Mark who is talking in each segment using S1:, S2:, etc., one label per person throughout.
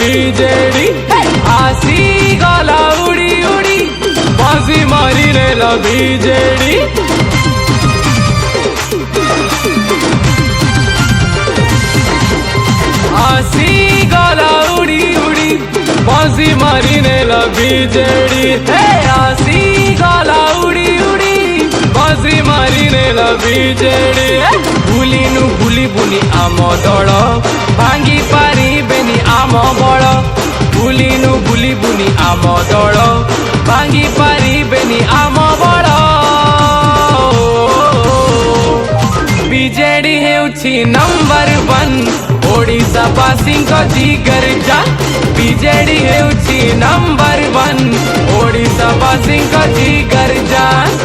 S1: BJD आसी गला उड़ी उड़ी बाजी मारी नेला बीजेडी आसी गला उड़ी उड़ी बाजी मारी नेला बीजेडी आसी गला उड़ी उड़ी बाजी मारी नेला बीजेडी भूली बुनी आम दल भांगी पारिबेनी आम बल भूली बुनी आम दल भांगी पारिबेनी आम बल बीजेडी हेउछि नंबर 1 ओडिशा बासी जिगर जान बीजेडी हेउछि नंबर 1 ओडिशा बासी जिगर जान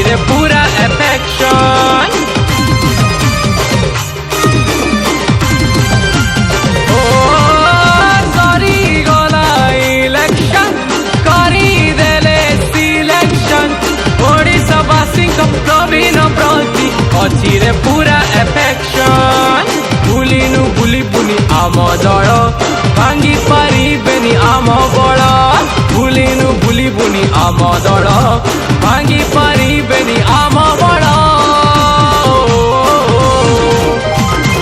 S1: रे पूरा एफेक्शन ओ सॉरी गला इलेक्शन करी देले सिलेक्शन ओडिशा बासी प्रवीण प्रति अच्छी रे पूरा एफेक्शन भूली बुनी आम दल भांगी पारिबेनी आम बल भूली बुनी आम दल भांगी पारिबेनी आम बल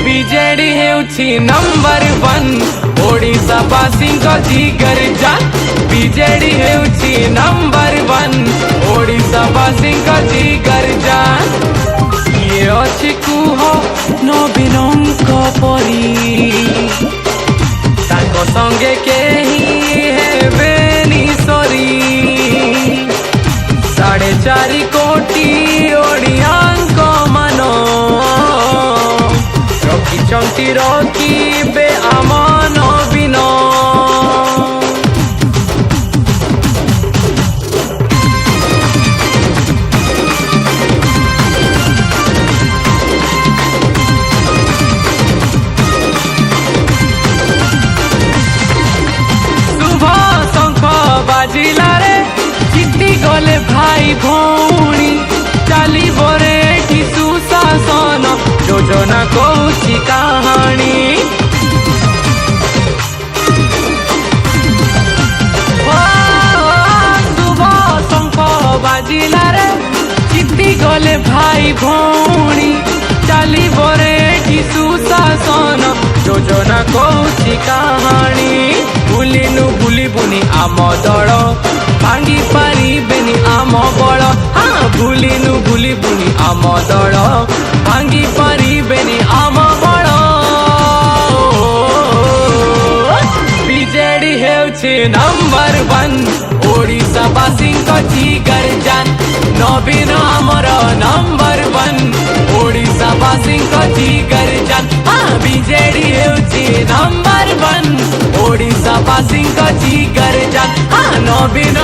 S1: बीजेडी हेउछि नंबर 1 ओडिशा बासी जिगर जान बीजेडी हेउछि नंबर 1 ओडिशा बासी जिगर जान ये अछि कुह नवीनंक परी ताको संगे केही हेबेनी सरी 4.5 कोटी ओडियांक मान रखिछंती रखिबे आम नवीन बाजिला रे चिट्टी गले भाई भौणी चाली बरे सुशासन योजना कौची कहानी शुभ शंख बाजिला रे चिट्टी गले भाई भौणी चाली बरे सुशासन योजना कौची कहानी भूली बुनी आम दल भांगी पारिबेनी आम बल हाँ भूली बुनी आम दल भांगी पारिबेनी आम बल बीजेडी हेउछि नंबर 1 ओडिशा बासी जिगर जान नवीन आमर नंबर 1 ओडिशा बासी जिगर जान हाँ बीजेडी हेउछि नंबर 1 ओडिशा बासी जिगर जान हाँ नवीन